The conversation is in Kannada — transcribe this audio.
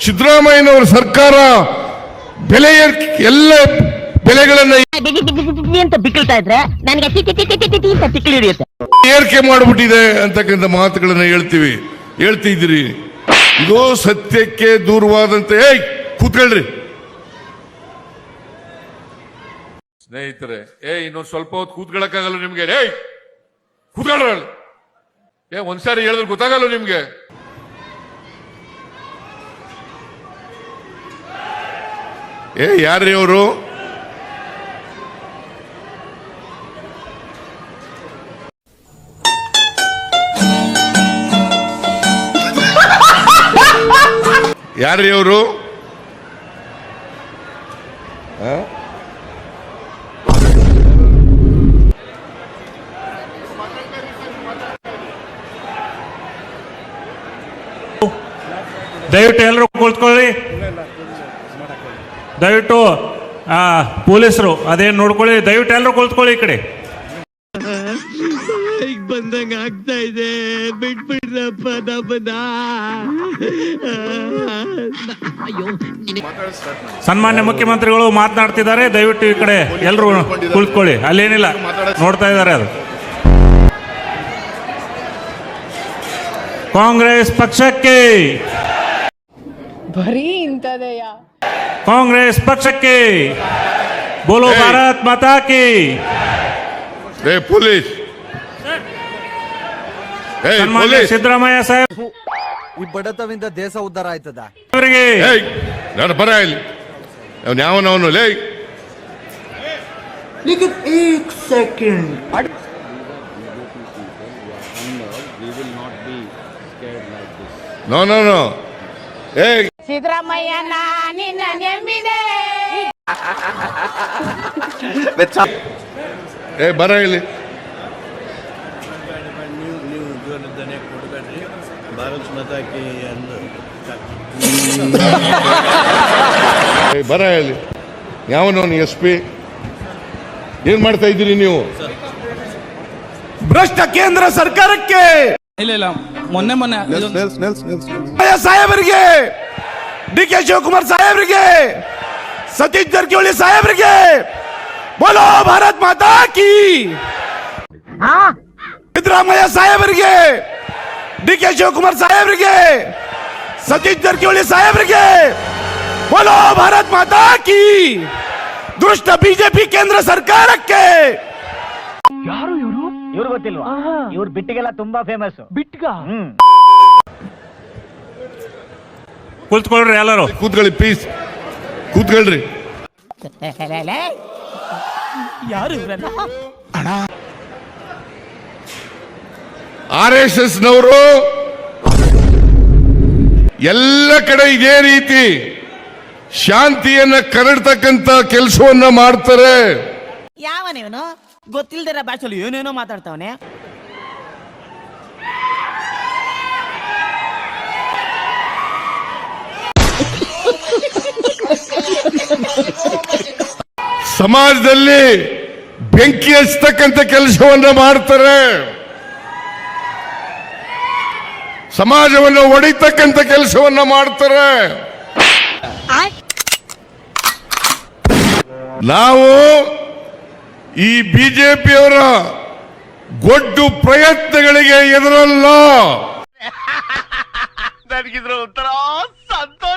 ಸಿದ್ದರಾಮಯ್ಯನವರ ಸರ್ಕಾರ ಬೆಲೆ ಎಲ್ಲ ಬೆಲೆಗಳನ್ನ ಏರಿಕೆ ಮಾಡಿಬಿಟ್ಟಿದೆ ಅಂತಕ್ಕಂಥ ಮಾತುಗಳನ್ನ ಹೇಳ್ತಿದ್ದೀರಿ. ಇದು ಸತ್ಯಕ್ಕೆ ದೂರವಾದಂತೆ. ಕೂತ್ಕೊಳ್ರಿ ಸ್ನೇಹಿತರೆ. ಇನ್ನೊಂದು ಸ್ವಲ್ಪ ಹೊತ್ತು ಕೂತ್ಕೊಳ್ಳಕ್ಕಾಗಲ್ಲ ನಿಮ್ಗೆ. ಕೂತ್ಕೊಳ್ಳ. ಒಂದ್ಸಾರಿ ಹೇಳಿದ್ರೆ ಗೊತ್ತಾಗಲ್ಲ ನಿಮ್ಗೆ. ಯಾರ್ರೀ ಅವರು? ಯಾರ್ರೀ ಅವರು? ದಯವಿಟ್ಟು ಎಲ್ಲರೂ ಕುಳಿತುಕೊಳ್ಳಿ. ದಯವಿಟ್ಟು ಪೊಲೀಸರು ಅದೇನು ನೋಡ್ಕೊಳ್ಳಿ. ದಯವಿಟ್ಟು ಎಲ್ಲರೂ ಕುಳಿತುಕೊಳ್ಳಿ ಈ ಕಡೆ. ಬಂದಂಗ ಆಗ್ತಾ ಇದೆ, ಬಿಟ್ಬಿಡ್ರಪ್ಪ ನಮ್ಮನ್ನ. ಸನ್ಮಾನ್ಯ ಮುಖ್ಯಮಂತ್ರಿಗಳು ಮಾತನಾಡ್ತಿದ್ದಾರೆ. ದಯವಿಟ್ಟು ಈ ಕಡೆ ಎಲ್ಲರೂ ಕುಳಿತುಕೊಳ್ಳಿ. ಅಲ್ಲೇನಿಲ್ಲ, ನೋಡ್ತಾ ಇದ್ದಾರೆ. ಅದು ಕಾಂಗ್ರೆಸ್ ಪಕ್ಷಕ್ಕೆ, ಬರೀ ಇಂಥದೆಯ. ಕಾಂಗ್ರೆಸ್ ಪಕ್ಷಕ್ಕೆ ಬೋಲೋ ಭಾರತ್ ಮಾತಾ ಕಿ. ಪೊಲೀಸ್ ಸನ್ಮಾನ್ಯ ಸಿದ್ದರಾಮಯ್ಯ ಸಾಹೇಬ್, ಈ ಬಡತವಿಂದ ದೇಶ ಉದ್ಧಾರ ಆಯ್ತದ. ಅವರಿಗೆ ನಾನು ಬರ ಇಲ್ಲಿ ಯಾವನವನು ಲೇ. No no no. ಸಿದ್ದರಾಮಯ್ಯ ನಿನ್ನ ನೆಮ್ಮಿದೆ. ಬರ ಇಲ್ಲಿ. ಬರ ಇಲ್ಲಿ. ಯಾವನವನು SP? ಏನ್ ಮಾಡ್ತಾ ಇದ್ದೀರಿ ನೀವು? ಭ್ರಷ್ಟ ಕೇಂದ್ರ ಸರ್ಕಾರಕ್ಕೆ, ಇಲ್ಲ ಮೊನ್ನೆ ಸಾಹೇಬರಿಗೆ, DK ಶಿವಕುಮಾರ್ ಸಾಹೇಬರಿಗೆ, ಸತೀಶ್ ಜಾರಕಿಹೊಳಿ ಸಾಹೇಬರಿಗೆ ಬೋಲೋ ಭಾರತ್ ಮಾತಾ ಕಿ. ಸಿದ್ದರಾಮಯ್ಯ ಸಾಹೇಬರಿಗೆ, DK ಶಿವಕುಮಾರ್ ಸಾಹೇಬರಿಗೆ, ಸತೀಶ್ ಜಾರಕಿಹೊಳಿ ಸಾಹೇಬರಿಗೆ ಬೋಲೋ ಭಾರತ್ ಮಾತಾ ಕಿ. ದುಷ್ಟ ಬಿಜೆಪಿ ಕೇಂದ್ರ ಸರ್ಕಾರಕ್ಕೆ. ಯಾರು ಇವರು? ಇವ್ರು ಗೊತ್ತಿಲ್ವಾ? ಇವ್ರು ಬಿಟ್ಟಿಗೆಲ್ಲ ತುಂಬಾ ಫೇಮಸ್. ಬಿಟ್ಟಿಗ ಕುಳಿತುಕೊಳ್ಳ್ರಿ ಎಲ್ಲರೂ. ಕೂತ್ಕೊಳ್ಳಿ ಪ್ಲೀಸ್, ಕೂತ್ಕೊಳ್ರಿ. ಯಾರು RSS ನವರು ಎಲ್ಲ ಕಡೆ ಇದೇ ರೀತಿ ಶಾಂತಿಯನ್ನ ಕರಡ್ತಕ್ಕಂತ ಕೆಲಸವನ್ನ ಮಾಡ್ತಾರೆ. ಯಾವನೇವನು ಗೊತ್ತಿಲ್ದಿರ ಭಾಷೆಯಲ್ಲಿ ಏನೇನೋ ಮಾತಾಡ್ತಾವನೆ. ಸಮಾಜದಲ್ಲಿ ಬೆಂಕಿ ಹಚ್ಚತಕ್ಕಂತ ಕೆಲಸವನ್ನ ಮಾಡ್ತಾರೆ. ಸಮಾಜವನ್ನು ಒಡಿತಕ್ಕಂತ ಕೆಲಸವನ್ನ ಮಾಡ್ತಾರೆ. ನಾವು ಈ ಬಿಜೆಪಿಯವರ ಗೊಡ್ಡು ಪ್ರಯತ್ನಗಳಿಗೆ ಎದುರಲ್ಲ. ನನಗಿದ್ರ ಒಂಥರ ಸಂತೋಷ.